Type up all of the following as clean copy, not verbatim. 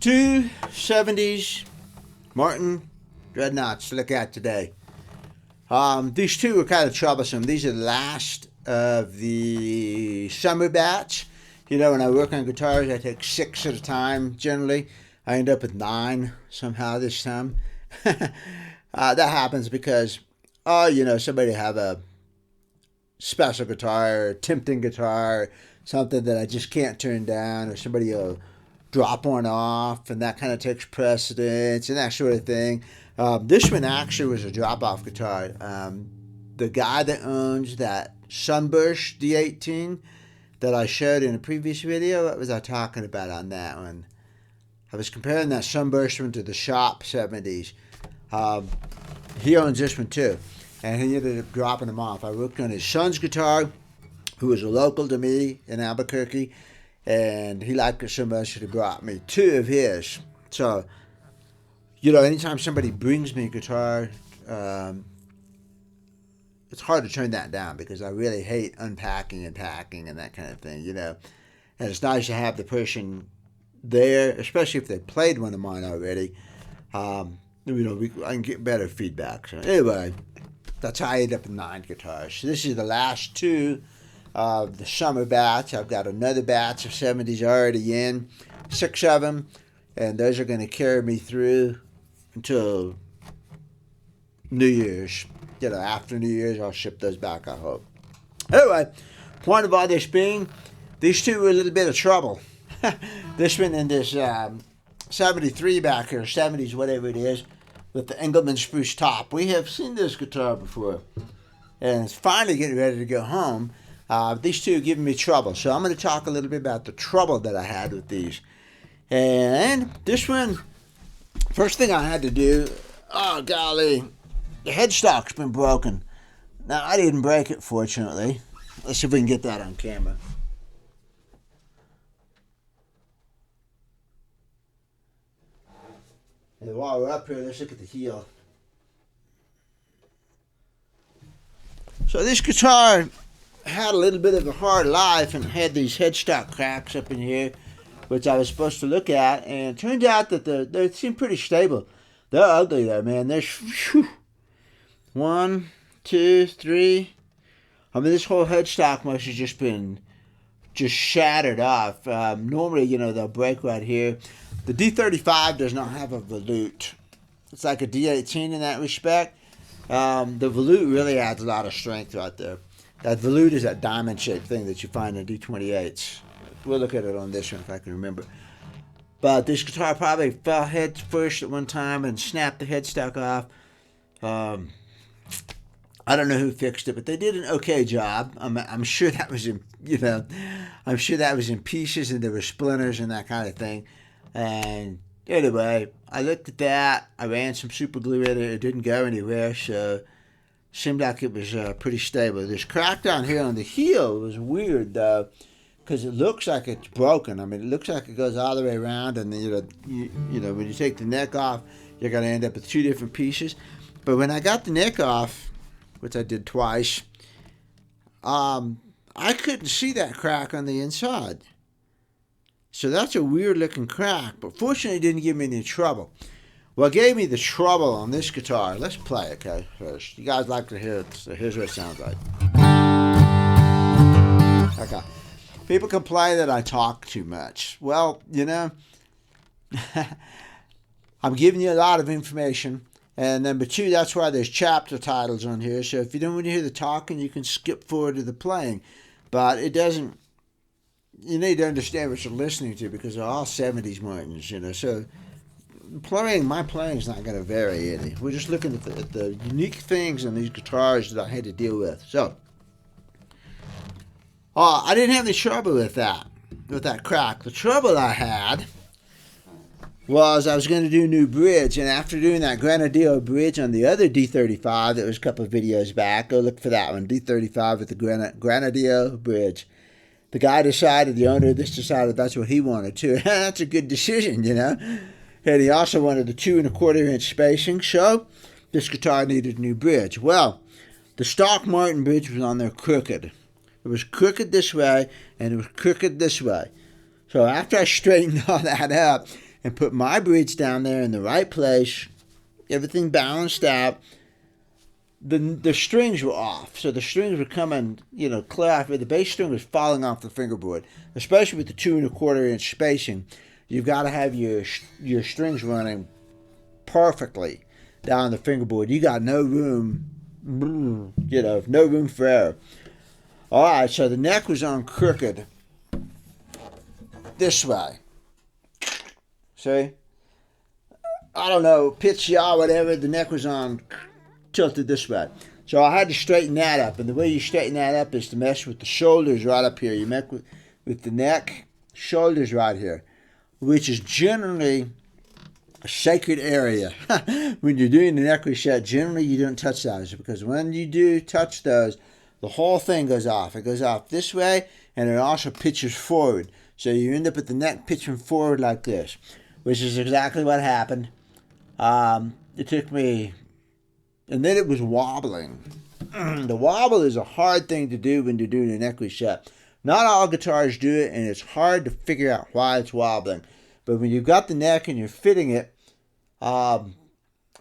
Two 70s Martin Dreadnoughts to look at today. These two are kind of troublesome. These are the last of the summer batch. You know, when I work on guitars, I take 6 at a time generally. I end up with 9 somehow this time. That happens because, somebody have a special guitar, or tempting guitar, something that I just can't turn down, or somebody will drop one off, and that kind of takes precedence and that sort of thing. This one actually was a drop-off guitar. The guy that owns that Sunburst D18 that I showed in a previous video, what was I talking about on that one? I was comparing that Sunburst one to the Shop 70s. He owns this one too, and he ended up dropping them off. I worked on his son's guitar, who was a local to me in Albuquerque, and he liked it so much that he brought me 2 of his. So, anytime somebody brings me a guitar, it's hard to turn that down because I really hate unpacking and packing and that kind of thing, And it's nice to have the person there, especially if they played one of mine already. I can get better feedback. So anyway, that's how I ended up with 9 guitars. So this is the last 2 of the summer batch. I've got another batch of 70s already in, 6 of them, and those are going to carry me through until New Year's. After New Year's, I'll ship those back, I hope. Anyway, point of all this being, these 2 were a little bit of trouble. This one and this 73 back here, 70s, whatever it is, with the Engelmann spruce top. We have seen this guitar before, and it's finally getting ready to go home. These 2 are giving me trouble, so I'm going to talk a little bit about the trouble that I had with these. And this one, first thing I had to do, oh golly, the headstock's been broken. Now, I didn't break it, fortunately. Let's see if we can get that on camera. And while we're up here, let's look at the heel. So this guitar had a little bit of a hard life and had these headstock cracks up in here, which I was supposed to look at, and it turned out that they seem pretty stable. They're ugly though, man. There's 1, 2, 3. I mean, this whole headstock must have just been shattered off. Normally, they'll break right here. The D35 does not have a volute. It's like a D18 in that respect. The volute really adds a lot of strength right there. That volute is that diamond-shaped thing that you find in D28s. We'll look at it on this one if I can remember. But this guitar probably fell head first at one time and snapped the headstock off. I don't know who fixed it, but they did an okay job. I'm sure that was in, I'm sure that was in pieces and there were splinters and that kind of thing. And anyway, I looked at that. I ran some super glue in it. It didn't go anywhere, so it seemed like it was pretty stable. This crack down here on the heel was weird, though, because it looks like it's broken. I mean, it looks like it goes all the way around, and then, when you take the neck off, you're going to end up with 2 different pieces. But when I got the neck off, which I did twice, I couldn't see that crack on the inside. So that's a weird looking crack, but fortunately it didn't give me any trouble. What gave me the trouble on this guitar, let's play it, okay, first. You guys like to hear it, so here's what it sounds like. Okay. People complain that I talk too much. Well, I'm giving you a lot of information. And number 2, that's why there's chapter titles on here. So if you don't want to hear the talking, you can skip forward to the playing. But it doesn't, you need to understand what you're listening to because they're all 70s Martins, So my playing is not going to vary any. We're just looking at the unique things on these guitars that I had to deal with. So, I didn't have any trouble with that crack. The trouble I had was I was going to do a new bridge, and after doing that Grenadillo bridge on the other D35 that was a couple of videos back, go look for that one, D35 with the Grenadillo bridge. The guy decided, the owner of this decided that's what he wanted too. That's a good decision, And he also wanted the 2 1/4 inch spacing, so this guitar needed a new bridge. Well, the stock Martin bridge was on there crooked. It was crooked this way, and it was crooked this way. So after I straightened all that up, and put my bridge down there in the right place, everything balanced out, the strings were off. So the strings were coming, clear off. The bass string was falling off the fingerboard, especially with the 2 1/4 inch spacing. You've got to have your strings running perfectly down the fingerboard. You got no room, no room for error. All right, so the neck was on crooked this way. See? I don't know, pitch yaw, whatever, the neck was on tilted this way. So I had to straighten that up. And the way you straighten that up is to mess with the shoulders right up here. You mess with the neck, shoulders right here, which is generally a sacred area. When you're doing the neck reset, generally you don't touch those, because when you do touch those, the whole thing goes off. It goes off this way, and it also pitches forward. So you end up with the neck pitching forward like this, which is exactly what happened. It took me, and then it was wobbling. The wobble is a hard thing to do when you're doing a neck reset. Not all guitars do it, and it's hard to figure out why it's wobbling. But when you've got the neck and you're fitting it,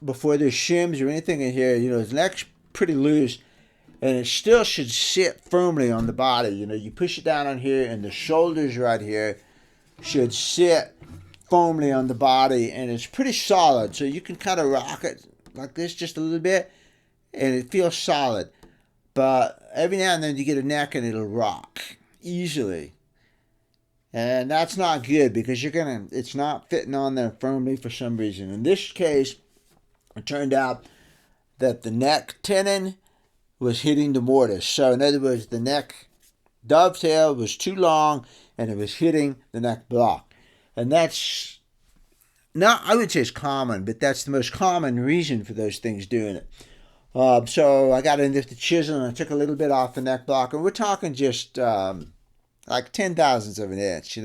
before there's shims or anything in here, the neck's pretty loose, and it still should sit firmly on the body. You push it down on here, and the shoulders right here should sit firmly on the body, and it's pretty solid. So you can kind of rock it like this just a little bit, and it feels solid. But every now and then you get a neck and it'll rock easily. And that's not good, because it's not fitting on there firmly for some reason. In this case, it turned out that the neck tenon was hitting the mortise. So in other words, the neck dovetail was too long and it was hitting the neck block. And that's not, I would say it's common, but that's the most common reason for those things doing it. So I got into the chisel and I took a little bit off the neck block. And we're talking just like 0.010 of an inch,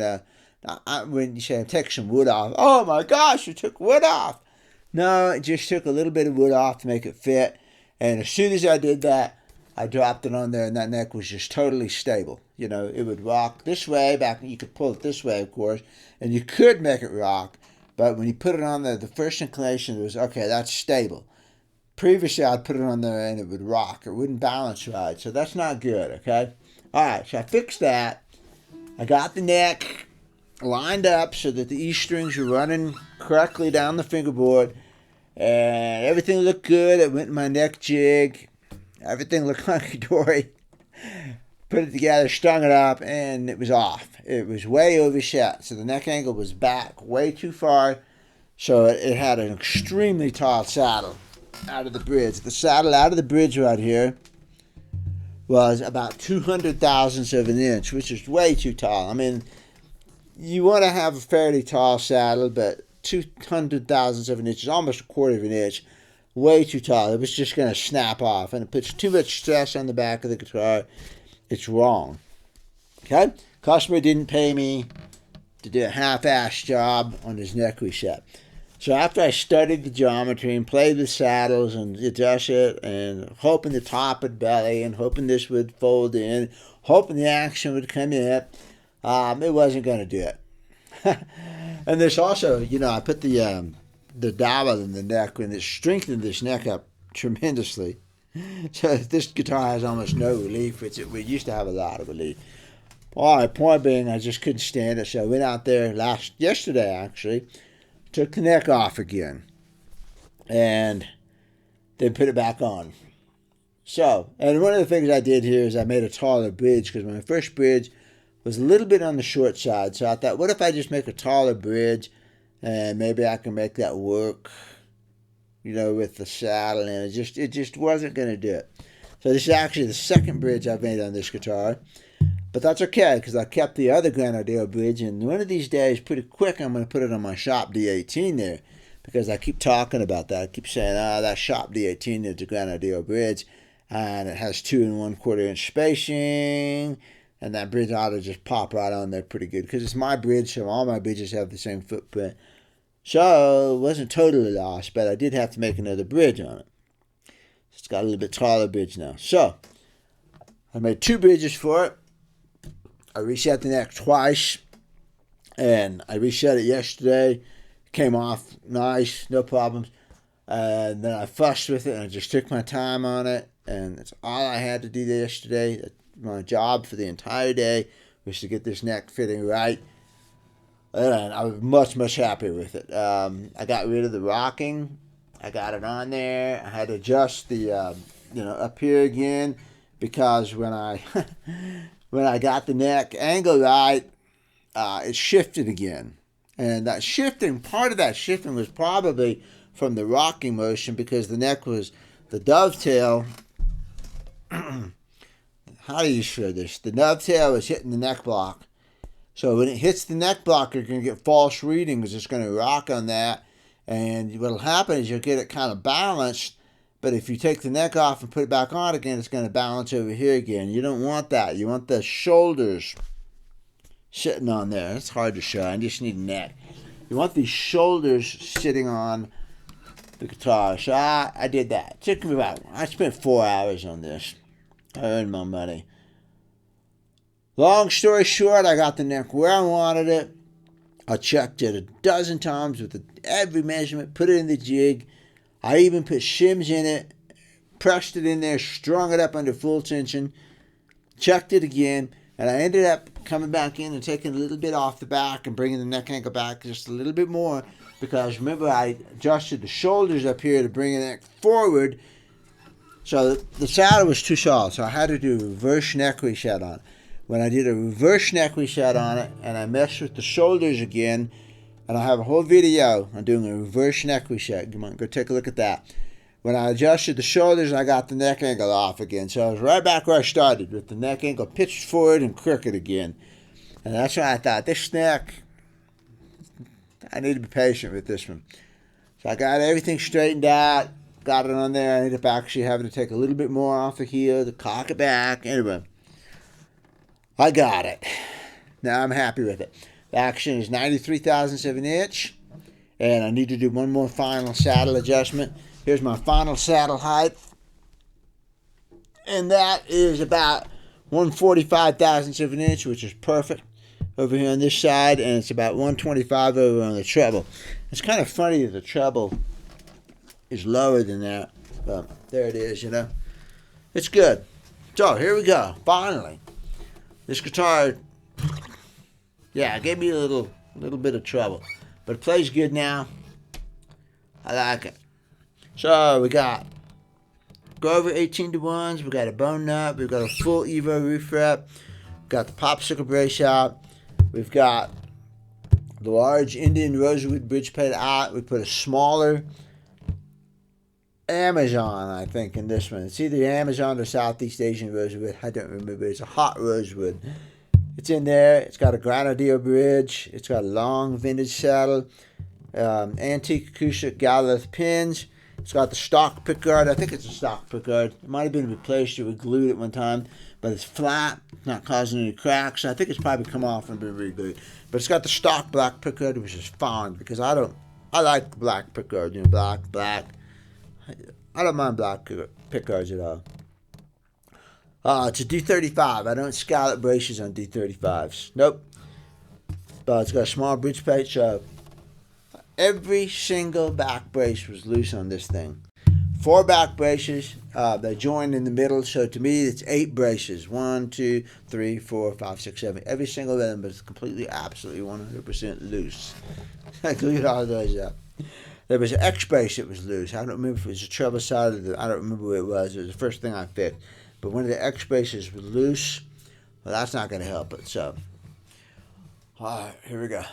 when you say take some wood off, oh my gosh, you took wood off. No, it just took a little bit of wood off to make it fit. And as soon as I did that, I dropped it on there, and that neck was just totally stable. It would rock this way, back, you could pull it this way, of course, and you could make it rock. But when you put it on there, the first inclination was, okay, that's stable. Previously, I'd put it on there and it would rock. It wouldn't balance right. So that's not good, okay? All right, so I fixed that. I got the neck lined up so that the E strings were running correctly down the fingerboard, and everything looked good. It went in my neck jig. Everything looked hunky-dory. Put it together, strung it up, and it was off. It was way overset, so the neck angle was back way too far, so it had an extremely tall saddle out of the bridge. The saddle out of the bridge right here was about 0.02 of an inch, which is way too tall. I mean, you want to have a fairly tall saddle, but 0.02 of an inch is almost 1/4 of an inch. Way too tall. It was just going to snap off, and it puts too much stress on the back of the guitar. It's wrong. Okay? Customer didn't pay me to do a half-ass job on his neck reset. So after I studied the geometry and played with saddles and adjust it, and hoping the top would belly, and hoping this would fold in, hoping the action would come in, it wasn't going to do it. And this also, I put the dowel in the neck, and it strengthened this neck up tremendously. So this guitar has almost no relief. We used to have a lot of relief. All right, point being, I just couldn't stand it. So I went out there yesterday, actually, took the neck off again, and then put it back on. So, and one of the things I did here is I made a taller bridge, because my first bridge was a little bit on the short side. So I thought, what if I just make a taller bridge, and maybe I can make that work, with the saddle, and it just wasn't going to do it. So this is actually the second bridge I've made on this guitar, but that's okay, because I kept the other Grenadier bridge, and one of these days, pretty quick, I'm going to put it on my Shop D18 there, because I keep talking about that. I keep saying, that Shop D18 is the Grenadier bridge, and it has 2 1/4 inch spacing, and that bridge ought to just pop right on there pretty good, because it's my bridge, so all my bridges have the same footprint. So it wasn't totally lost, but I did have to make another bridge on it. It's got a little bit taller bridge now. So I made 2 bridges for it. I reset the neck twice, and I reset it yesterday, came off nice, no problems. And then I fussed with it, and I just took my time on it, and that's all I had to do yesterday. My job for the entire day was to get this neck fitting right, and I was much, much happier with it. I got rid of the rocking. I got it on there. I had to adjust the, up here again, because when I when I got the neck angle right, it shifted again. And that shifting, part of that shifting was probably from the rocking motion, because the neck was, the dovetail, how do you show this? The dovetail is hitting the neck block. So when it hits the neck block, you're going to get false readings. It's going to rock on that. And what will happen is you'll get it kind of balanced. But if you take the neck off and put it back on again, it's going to balance over here again. You don't want that. You want the shoulders sitting on there. It's hard to show. I just need a neck. You want these shoulders sitting on the guitar. So I did that. It took me I spent 4 hours on this. I earned my money. Long story short, I got the neck where I wanted it. I checked it a dozen times with every measurement, put it in the jig. I even put shims in it, pressed it in there, strung it up under full tension, checked it again, and I ended up coming back in and taking a little bit off the back and bringing the neck angle back just a little bit more, because remember I adjusted the shoulders up here to bring the neck forward. So the saddle was too solid, so I had to do a reverse neck reset on it. When I did a reverse neck reset on it, and I messed with the shoulders again, and I have a whole video on doing a reverse neck reset. Come on, go take a look at that. When I adjusted the shoulders, I got the neck angle off again. So I was right back where I started, with the neck angle pitched forward and crooked again. And that's why I thought, this neck, I need to be patient with this one. So I got everything straightened out. Got it on there. I ended up actually having to take a little bit more off of here to cock it back. Anyway, I got it. Now I'm happy with it. The action is 93 thousandths of an inch. And I need to do one more final saddle adjustment. Here's my final saddle height. And that is about 145 thousandths of an inch, which is perfect over here on this side. And it's about 125 over on the treble. It's kind of funny that the treble is lower than that, but there it is, it's good. So here we go. Finally, this guitar, it gave me a little bit of trouble, but it plays good now. I like it. So we got Grover 18-to-1s, we got a bone nut, we've got a full Evo roof rep, got the popsicle brace out, we've got the large Indian rosewood bridge plate out. We put a smaller Amazon, I think, in this one. It's either Amazon or Southeast Asian rosewood. I don't remember. It's a hot rosewood. It's in there. It's got a Granadillo bridge. It's got a long vintage saddle. Antique acoustic Gallup pins. It's got the stock pickguard. I think it's a stock pickguard. It might have been replaced or we glued it one time, but it's flat, not causing any cracks. I think it's probably come off and been re-glued. But it's got the stock black pickguard, which is fine, because I like black pickguard, black. I don't mind black pickguards at all. It's a D35. I don't scallop braces on D35s. Nope. But it's got a small bridge plate, so every single back brace was loose on this thing. 4 back braces. They join in the middle, so to me it's 8 braces. 1, 2, 3, 4, 5, 6, 7. Every single one of them was completely, absolutely 100% loose. I glued all those up. There was an X brace that was loose. I don't remember if it was a treble side or I don't remember what it was. It was the first thing I fixed. But one of the X braces was loose. Well, that's not going to help it. So, all right, here we go.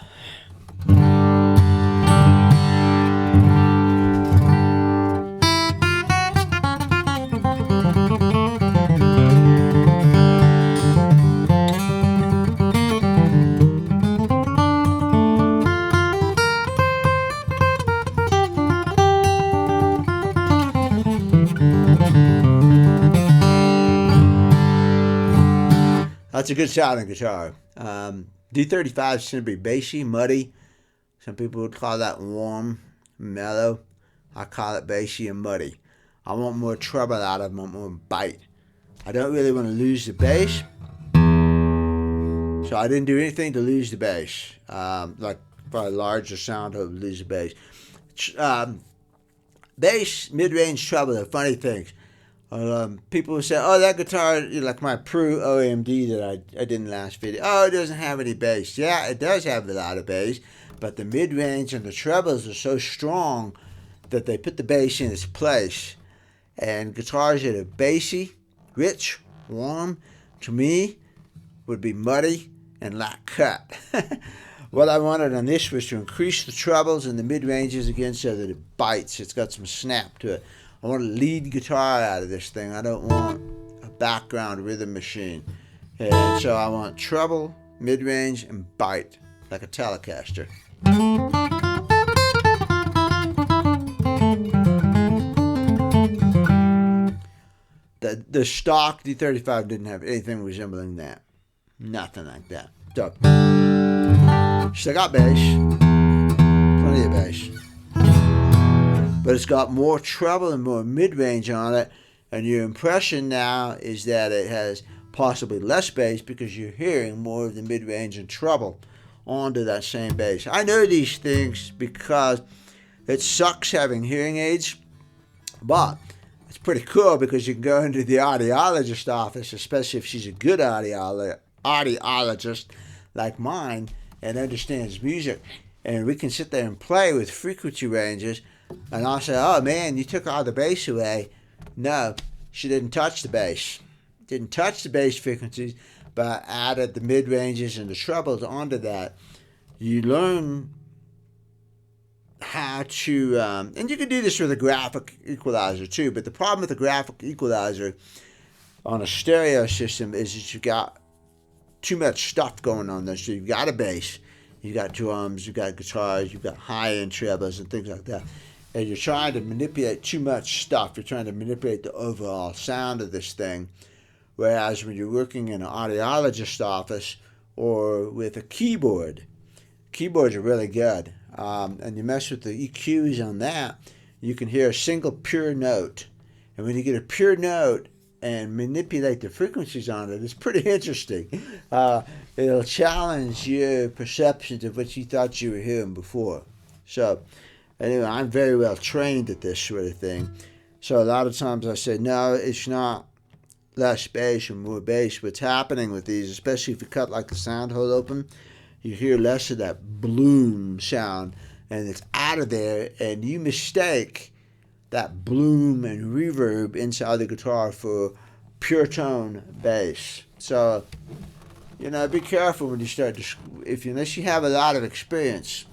That's a good sounding guitar. D35s tend to be bassy, muddy. Some people would call that warm, mellow. I call it bassy and muddy. I want more treble out of them. I want more bite. I don't really want to lose the bass. So I didn't do anything to lose the bass. Like probably larger sound hole, lose the bass. Bass, mid-range treble are funny things. People will say, oh, that guitar, like my Pro OMD that I did in the last video, oh, it doesn't have any bass. Yeah, it does have a lot of bass, but the mid-range and the trebles are so strong that they put the bass in its place. And guitars that are bassy, rich, warm, to me, would be muddy and lack cut. What I wanted on this was to increase the trebles and the mid-ranges again so that it bites. It's got some snap to it. I want a lead guitar out of this thing. I don't want a background rhythm machine. And so I want treble, mid-range, and bite, like a Telecaster. The stock D35 didn't have anything resembling that. Nothing like that. So, still got bass. Plenty of bass. But it's got more treble and more mid-range on it. And your impression now is that it has possibly less bass because you're hearing more of the mid-range and treble onto that same bass. I know these things because it sucks having hearing aids, but it's pretty cool because you can go into the audiologist office, especially if she's a good audiologist like mine and understands music, and we can sit there and play with frequency ranges, and I'll say, oh man, you took all the bass away. No, she didn't touch the bass. Didn't touch the bass frequencies, but added the mid-ranges and the trebles onto that. You learn how to, and you can do this with a graphic equalizer too, but the problem with the graphic equalizer on a stereo system is that you got too much stuff going on there. So you've got a bass, you've got drums, you've got guitars, you've got high-end trebles and things like that. And you're trying to manipulate too much stuff. You're trying to manipulate the overall sound of this thing. Whereas when you're working in an audiologist office or with a keyboard, keyboards are really good. And you mess with the EQs on that, you can hear a single pure note. And when you get a pure note and manipulate the frequencies on it, it's pretty interesting. It'll challenge your perceptions of what you thought you were hearing before. So anyway, I'm very well trained at this sort of thing. So a lot of times I say, no, it's not less bass or more bass. What's happening with these, especially if you cut like the sound hole open, you hear less of that bloom sound, and it's out of there, and you mistake that bloom and reverb inside the guitar for pure tone bass. So, be careful when you start to, unless you have a lot of experience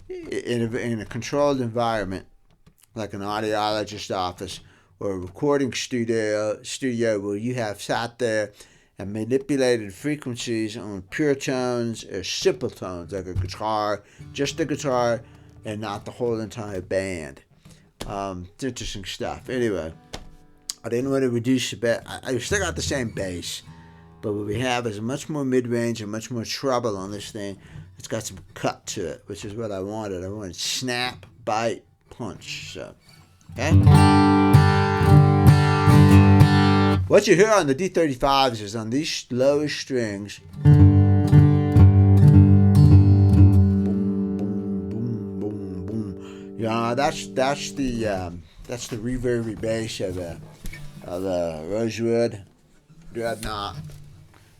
in a controlled environment, like an audiologist office or a recording studio where you have sat there and manipulated frequencies on pure tones or simple tones, like a guitar, just the guitar, and not the whole entire band. It's interesting stuff. Anyway, I didn't want to reduce the bass. I still got the same bass, but what we have is much more mid-range and much more treble on this thing. It's got some cut to it, which is what I wanted. I wanted snap, bite, punch. So, okay? What you hear on the D35s is on these lower strings. Boom, boom, boom, boom, boom. That's the reverby bass of the Rosewood Dreadnought.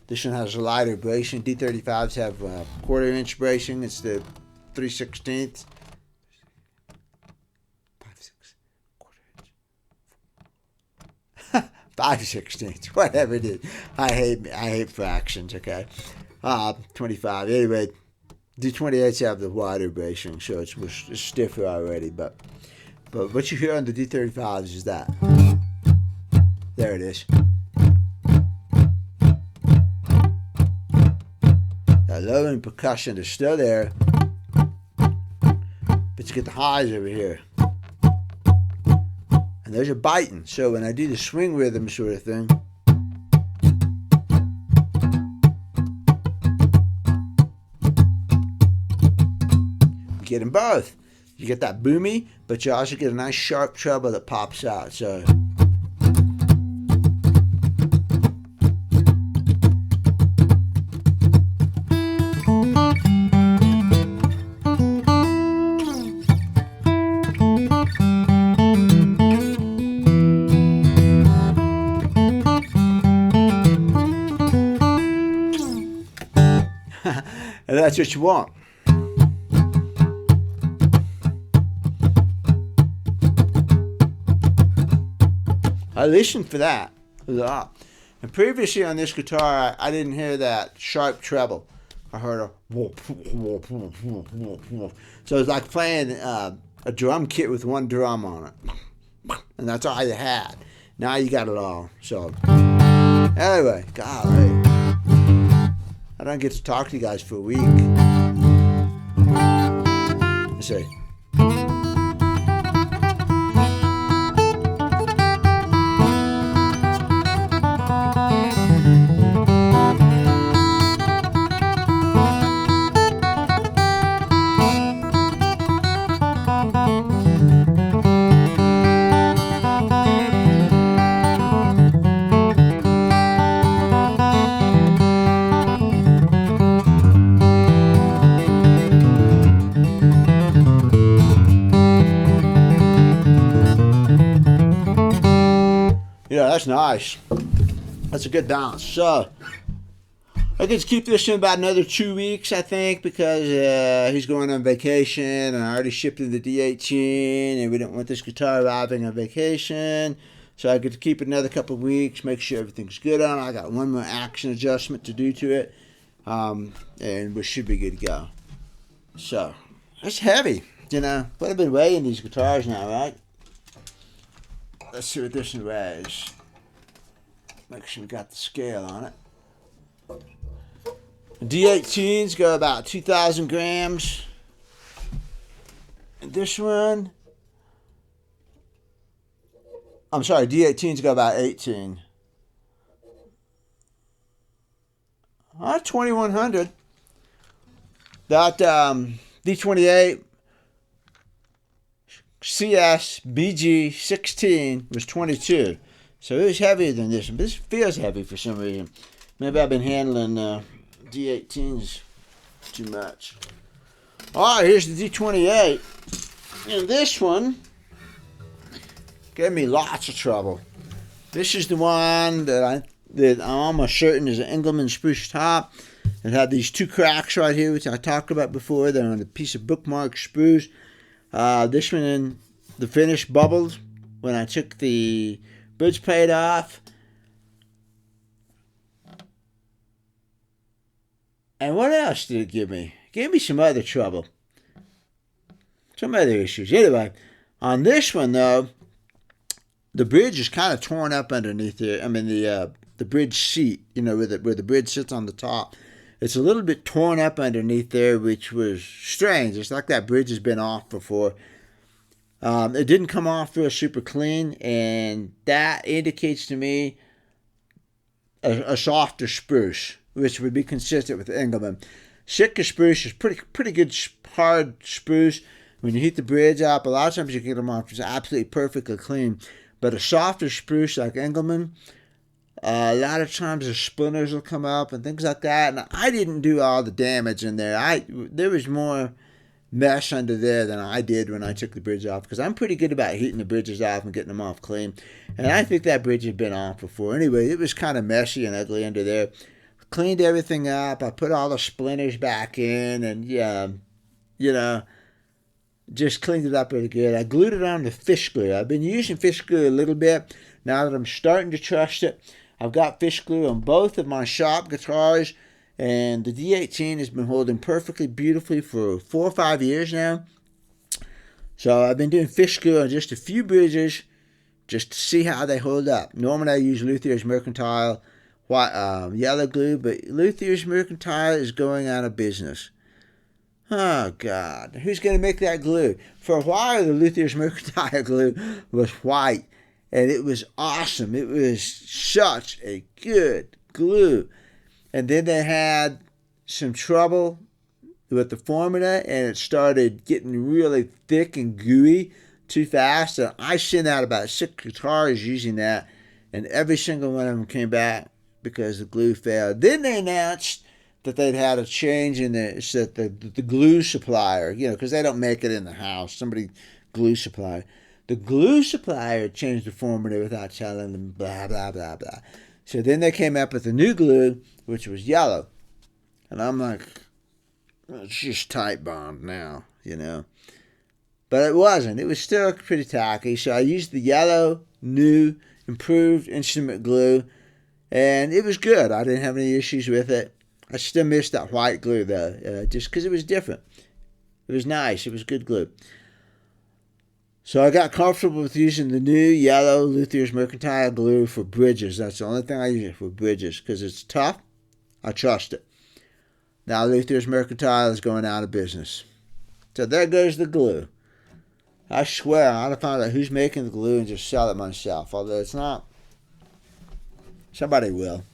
This one has a lighter bracing. D35s have a 1/4 inch bracing. It's the 3/16. 5/16, whatever it is. I hate fractions. Okay, 25. Anyway, D28s have the wider bracing, so it's stiffer already. But what you hear on the D35s is that. There it is. That low end percussion is still there, but you get the highs over here. And those are biting. So when I do the swing rhythm sort of thing, you get them both. You get that boomy, but you also get a nice sharp treble that pops out. So that's what you want. I listened for that a lot. And previously on this guitar, I didn't hear that sharp treble. I heard a whoop, whoop, whoop, whoop, whoop, whoop. So it's like playing a drum kit with one drum on it. And that's all you had. Now you got it all. So, anyway, golly. I don't get to talk to you guys for a week. Let's see. Yeah, that's nice. That's a good balance. So, I can keep this in about another 2 weeks, I think, because he's going on vacation, and I already shipped him the D18, and we don't want this guitar arriving on vacation. So I get to keep it another couple of weeks, make sure everything's good on it. I got one more action adjustment to do to it, and we should be good to go. So, it's heavy, you know. But I've been weighing these guitars now, right? Let's see what this one weighs. Make sure we got the scale on it. D18s go about 2,000 grams. And this one, I'm sorry, D18s go about 18. 2,100. That D28 CS BG 16 was 22. So it was heavier than this one. This feels heavy for some reason. Maybe I've been handling D18s too much. Alright, here's the D28. And this one gave me lots of trouble. This is the one that I'm almost certain is an Engelmann spruce top. It had these two cracks right here, which I talked about before. They're on a piece of bookmark spruce. This one in the finish bubbled when I took the bridge plate off. And what else did it give me? It gave me some other trouble. Some other issues. Anyway, on this one though, the bridge is kind of torn up underneath there. I mean the bridge seat, you know, where the bridge sits on the top. It's a little bit torn up underneath there, which was strange. It's like that bridge has been off before. It didn't come off real super clean, and that indicates to me a softer spruce, which would be consistent with Engelmann. Sitka spruce is pretty good hard spruce. When you heat the bridge up, a lot of times you can get them off just absolutely perfectly clean. But a softer spruce like Engelmann, a lot of times the splinters will come up and things like that. And I didn't do all the damage in there. There was more mess under there than I did when I took the bridge off, because I'm pretty good about heating the bridges off and getting them off clean. And I think that bridge had been off before. Anyway, it was kind of messy and ugly under there. Cleaned everything up. I put all the splinters back in, and yeah, you know, just cleaned it up really good. I glued it on to fish glue. I've been using fish glue a little bit. Now that I'm starting to trust it, I've got fish glue on both of my shop guitars, and the D18 has been holding perfectly beautifully for 4 or 5 years now. So I've been doing fish glue on just a few bridges just to see how they hold up. Normally I use Luthier's Mercantile yellow glue, but Luthier's Mercantile is going out of business. Oh, God. Who's going to make that glue? For a while, the Luthier's Mercantile glue was white, and it was awesome. It was such a good glue. And then they had some trouble with the formula, and it started getting really thick and gooey too fast. And I sent out about 6 guitars using that, and every single one of them came back because the glue failed. Then they announced that they'd had a change in the glue supplier, you know, because they don't make it in the house. Glue supplier. The glue supplier changed the formula without telling them, blah, blah, blah, blah. So then they came up with a new glue, which was yellow. And I'm like, It's just tight bound now, you know. But it wasn't. It was still pretty tacky. So I used the yellow, new, improved instrument glue, and it was good. I didn't have any issues with it. I still missed that white glue, though, just because it was different. It was nice. It was good glue. So I got comfortable with using the new yellow Luthier's Mercantile glue for bridges. That's the only thing I use it for, bridges, because it's tough. I trust it. Now Luthier's Mercantile is going out of business. So there goes the glue. I swear, I ought to find out who's making the glue and just sell it myself. Although it's not. Somebody will.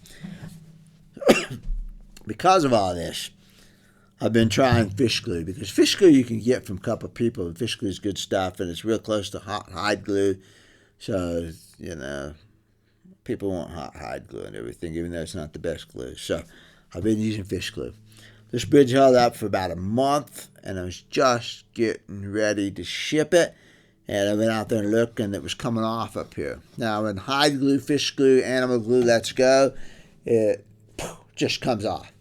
Because of all this, I've been trying fish glue. Because fish glue you can get from a couple of people. And fish glue is good stuff. And it's real close to hot hide glue. So, you know, people want hot hide glue and everything, even though it's not the best glue. So I've been using fish glue. This bridge held up for about a month, and I was just getting ready to ship it. And I went out there and looked, and it was coming off up here. Now, when hide glue, fish glue, animal glue lets go, it just comes off,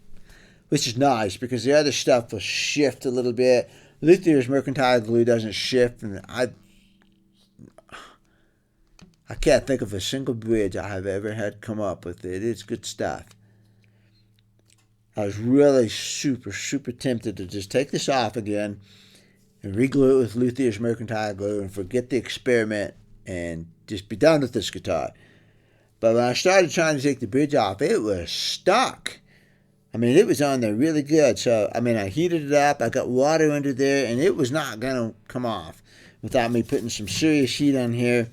which is nice because the other stuff will shift a little bit. Luthier's Mercantile glue doesn't shift, and I can't think of a single bridge I have ever had come up with it. It's good stuff. I was really super tempted to just take this off again and re-glue it with Luthier's Mercantile glue and forget the experiment and just be done with this guitar. But when I started trying to take the bridge off, it was stuck. I mean, it was on there really good. So, I mean, I heated it up. I got water under there, and it was not going to come off without me putting some serious heat on here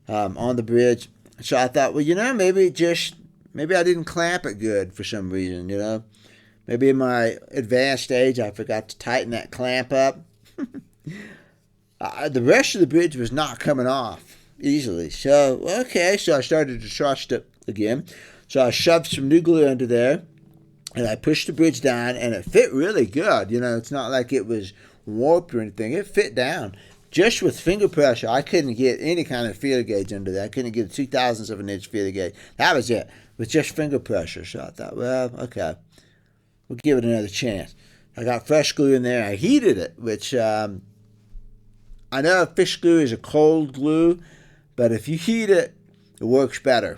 on the bridge. So I thought, well, you know, maybe I didn't clamp it good for some reason, you know. Maybe in my advanced age, I forgot to tighten that clamp up. The rest of the bridge was not coming off easily. So, okay, so I started to trust it again. So I shoved some new glue under there, and I pushed the bridge down, and it fit really good. You know, it's not like it was warped or anything. It fit down. Just with finger pressure, I couldn't get any kind of feeler gauge under there. I couldn't get a 2/1000th of an inch feeler gauge. That was it, with just finger pressure. So I thought, well, okay, we'll give it another chance. I got fresh glue in there. I heated it, which I know fish glue is a cold glue, but if you heat it, it works better.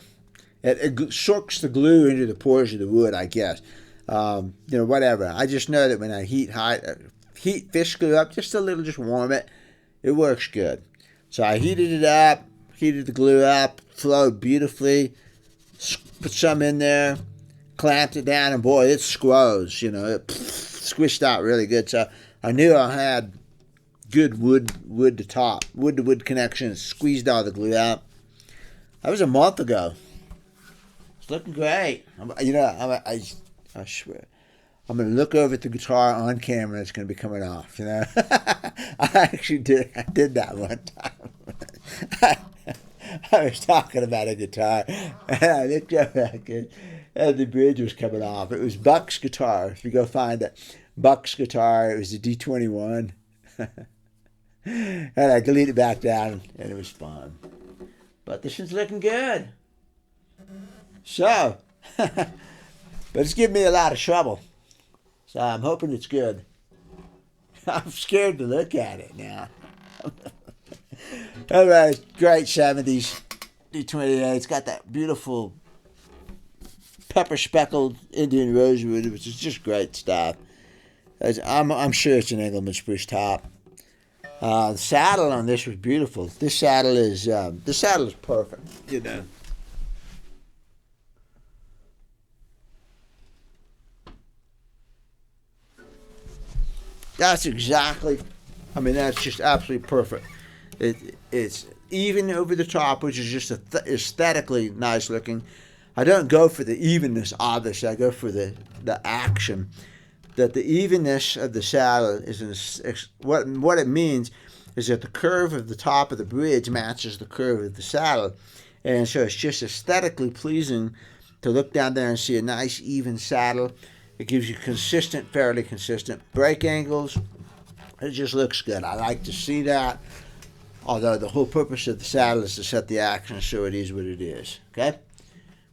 It soaks the glue into the pores of the wood, I guess. You know, whatever. I just know that when I heat fish glue up just a little, just warm it, it works good. So I heated it up, heated the glue up, flowed beautifully, put some in there, clamped it down, and boy, it squoze, you know, it squished out really good. So I knew I had good wood to wood connection, squeezed all the glue out. That was a month ago. It's looking great. You know, I swear, I'm going to look over at the guitar on camera. It's going to be coming off, you know. I did that one time. I was talking about a guitar, and I looked over and the bridge was coming off. It was Buck's guitar. If you go find it, Buck's guitar. It was a D21. And I glued it back down, and it was fun. But this one's looking good. So, but it's giving me a lot of trouble. So I'm hoping it's good. I'm scared to look at it now. Anyway, great 70s D28. It's got that beautiful pepper speckled Indian rosewood, which is just great stuff. I'm sure it's an Engelmann spruce top. The saddle on this was beautiful. This saddle is perfect, you know. That's exactly, I mean, that's just absolutely perfect. It's even over the top, which is just aesthetically nice looking. I don't go for the evenness, obviously. I go for the action. That the evenness of the saddle is what it means is that the curve of the top of the bridge matches the curve of the saddle. And so it's just aesthetically pleasing to look down there and see a nice even saddle. It gives you fairly consistent brake angles. It just looks good. I like to see that. Although the whole purpose of the saddle is to set the action so it is what it is. Okay?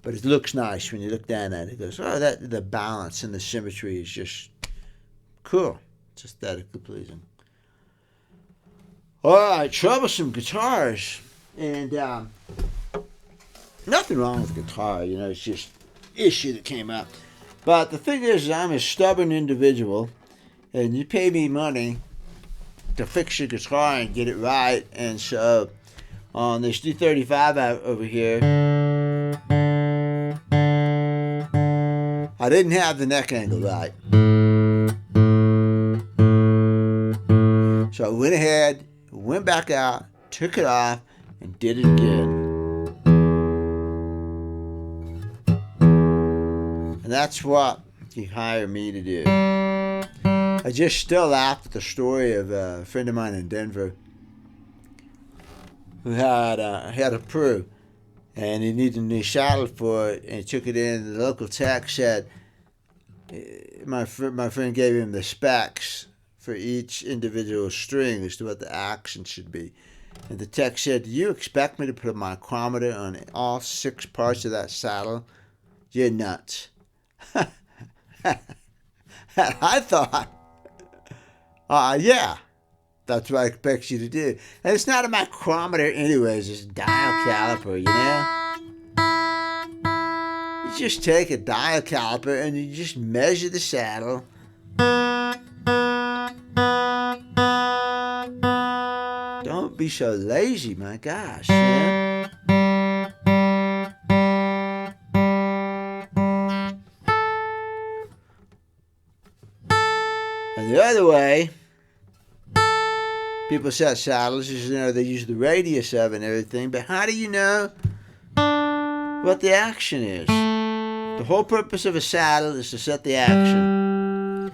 But it looks nice when you look down at it. It goes, oh, the balance and the symmetry is just Cool. It's aesthetically pleasing. All right, Troublesome guitars. And nothing wrong with the guitar, you know, it's just issue that came up. But the thing is, I'm a stubborn individual, and you pay me money to fix your guitar and get it right. And so on this D35 out over here, I didn't have the neck angle right. So I went ahead, went back out, took it off, and did it again. And that's what you hire me to do. I just still laughed at the story of a friend of mine in Denver who had a Pru, and he needed a new saddle for it, and he took it in. The local tech said, my friend gave him the specs for each individual string as to what the action should be. And the tech said, "Do you expect me to put a micrometer on all 6 parts of that saddle? You're nuts." I thought, yeah, that's what I expect you to do. And it's not a micrometer anyways, it's a dial caliper, you know? You just take a dial caliper and you just measure the saddle. Don't be so lazy, my gosh, you know? And the other way people set saddles is, you know, they use the radius of it and everything, but how do you know what the action is? The whole purpose of a saddle is to set the action.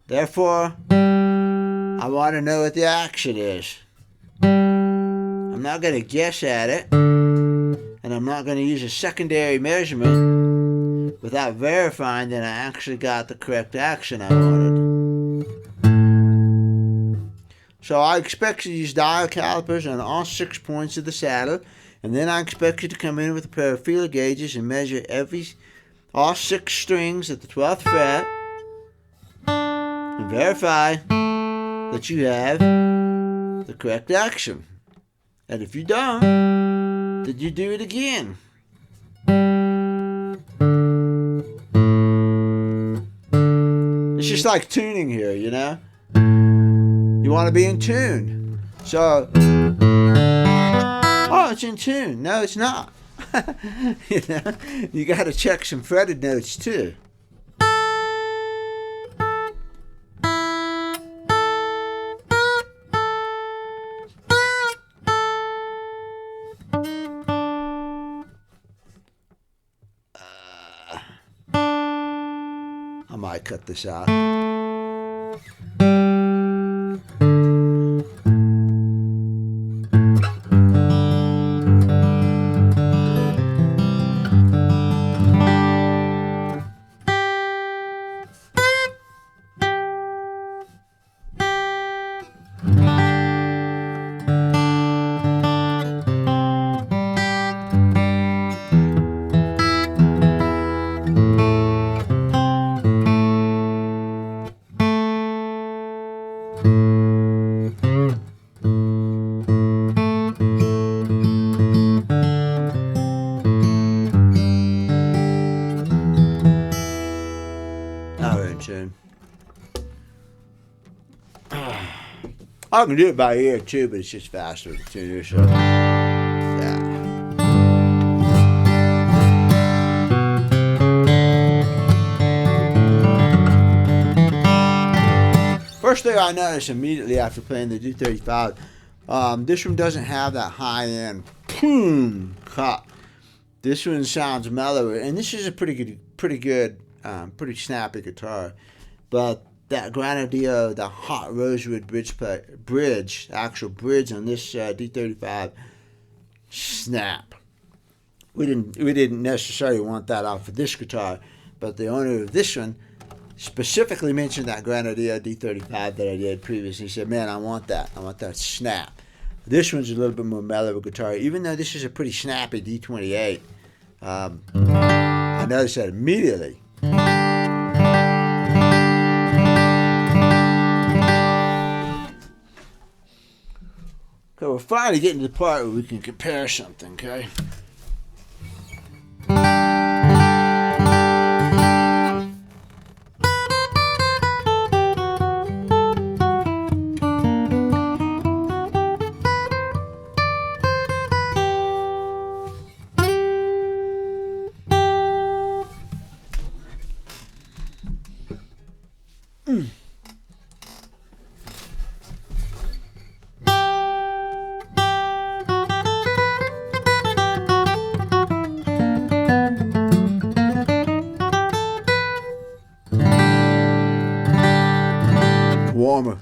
Therefore, I want to know what the action is. I'm not going to guess at it, and I'm not going to use a secondary measurement without verifying that I actually got the correct action I wanted. So I expect you to use dial calipers on all 6 points of the saddle, and then I expect you to come in with a pair of feeler gauges and measure all 6 strings at the 12th fret and verify that you have the correct action. And if you don't, then you do it again. It's just like tuning here, you know? You want to be in tune. So, oh, it's in tune. No, it's not. You know, you got to check some fretted notes too. I might cut this out. I can do it by ear too, but it's just faster with the tuner. So, yeah. First thing I noticed immediately after playing the D35, this one doesn't have that high-end boom cut. This one sounds mellower, and this is a pretty good, snappy guitar, but that Granadillo, the hot rosewood bridge, actual bridge on this D35, snap. We didn't necessarily want that out for this guitar, but the owner of this one specifically mentioned that Granadillo D35 that I did previously. He said, "Man, I want that snap." This one's a little bit more mellow guitar, even though this is a pretty snappy D28. I noticed that immediately. we're finally getting to the part where we can compare something, okay? Warmer.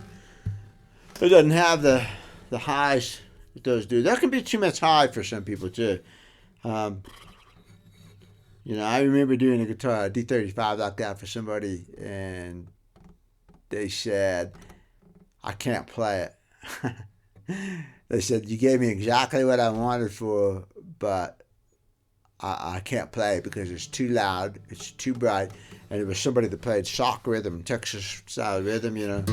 It doesn't have the highs it does do. That can be too much high for some people too. You know, I remember doing a guitar, a D35 like that for somebody, and they said, I can't play it. They said, you gave me exactly what I wanted for, but I can't play it because it's too loud, it's too bright, and it was somebody that played sock rhythm, Texas style rhythm, you know.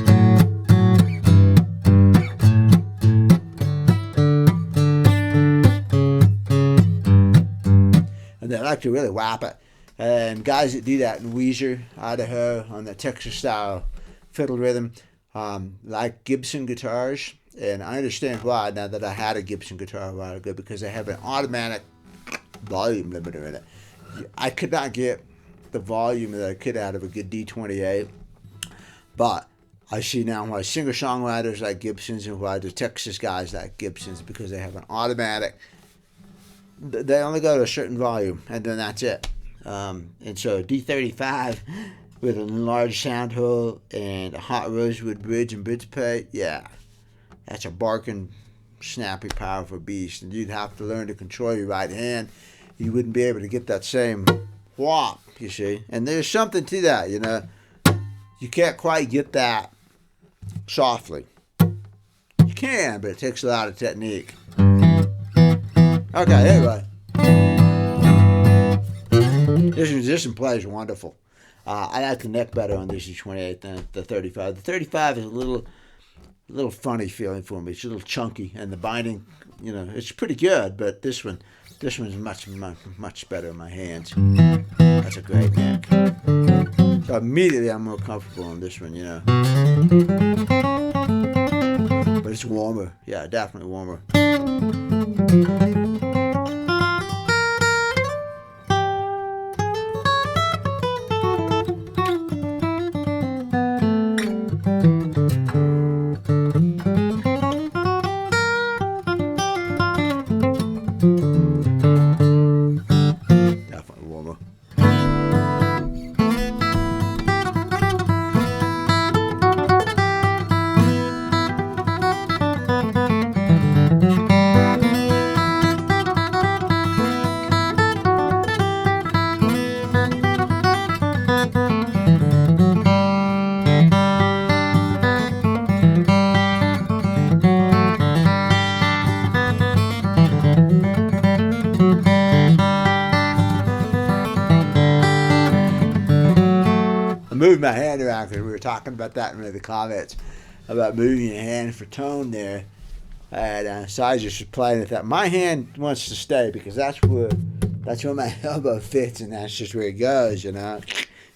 And they like to really whap it. And guys that do that in Weezer, Idaho, on the Texas style fiddle rhythm, like Gibson guitars. And I understand why now that I had a Gibson guitar a while ago, because they have an automatic volume limiter in it. I could not get the volume that I could out of a good D28, but I see now why singer-songwriters like Gibsons and why the Texas guys like Gibsons, because they have an automatic. They only go to a certain volume, and then that's it. And so D35 with an enlarged sound hole and a hot rosewood bridge and bridge plate, yeah, that's a barking, snappy, powerful beast. And you'd have to learn to control your right hand. You wouldn't be able to get that same whop, you see. And there's something to that, you know. You can't quite get that softly. You can, but it takes a lot of technique. Okay, anyway. This musician plays wonderful. I like the neck better on this D28 than the 35. The 35 is a little funny feeling for me. It's a little chunky, and the binding, you know, it's pretty good, but this one's much better in my hands. That's a great neck. So immediately I'm more comfortable on this one, you know. But it's warmer. Yeah, definitely warmer. Moved my hand around because we were talking about that in one of the comments about moving your hand for tone there, and so I just playing with that. My hand wants to stay because that's where my elbow fits, and that's just where it goes, you know,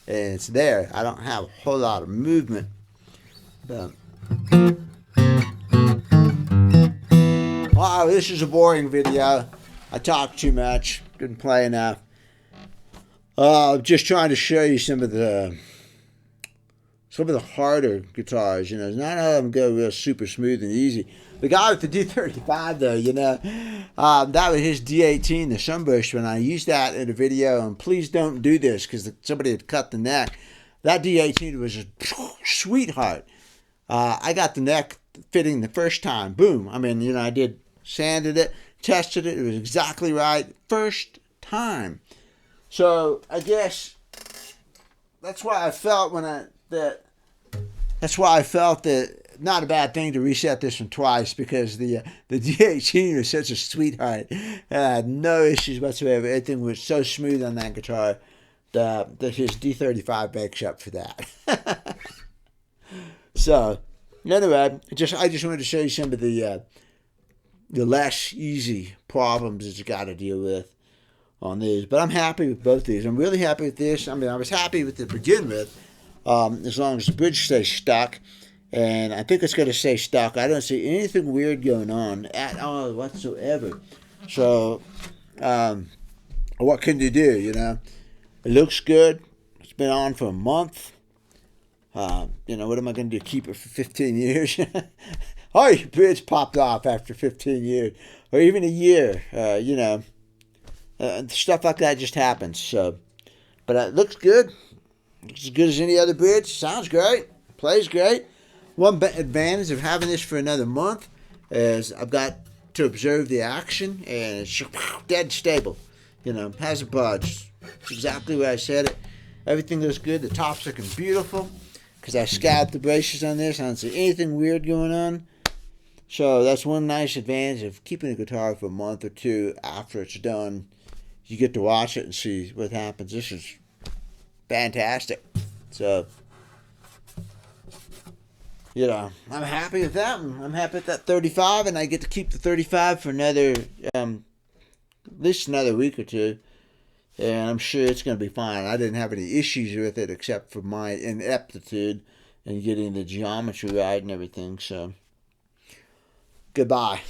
and it's there. I don't have a whole lot of movement, but wow, this is a boring video. I talked too much, didn't play enough. Just trying to show you some of the harder guitars, you know. Not all of them go real super smooth and easy. The guy with the D35, though, you know, that was his D18, the Sunbush, when I used that in a video. And please don't do this because somebody had cut the neck. That D18 was a sweetheart. I got the neck fitting the first time. Boom. I mean, you know, I sanded it, tested it. It was exactly right first time. So I guess that's why I felt that not a bad thing to reset this one twice, because the D18 was such a sweetheart. I had no issues whatsoever. Everything was so smooth on that guitar that his D35 makes up for that. So anyway, I just wanted to show you some of the the less easy problems that you got to deal with on these. But I'm happy with both these. I'm really happy with this. I mean, I was happy with it to begin with, as long as the bridge stays stuck. And I think it's going to stay stuck. I don't see anything weird going on at all whatsoever. So, what can you do, you know? It looks good. It's been on for a month. You know, what am I going to do? Keep it for 15 years? Oh, your bridge popped off after 15 years. Or even a year, you know. Stuff like that just happens. So, but it looks good. Looks as good as any other bridge. Sounds great. Plays great. One advantage of having this for another month is I've got to observe the action, and it's dead stable. You know, hasn't budged. It's exactly where I said it. Everything looks good. The top's looking beautiful because I scalped the braces on this. I don't see anything weird going on. So that's one nice advantage of keeping a guitar for a month or two after it's done. You get to watch it and see what happens. This is fantastic. So, you know, I'm happy with that. I'm happy with that 35, and I get to keep the 35 for another, at least another week or two. And I'm sure it's going to be fine. I didn't have any issues with it except for my ineptitude and getting the geometry right and everything. So, goodbye.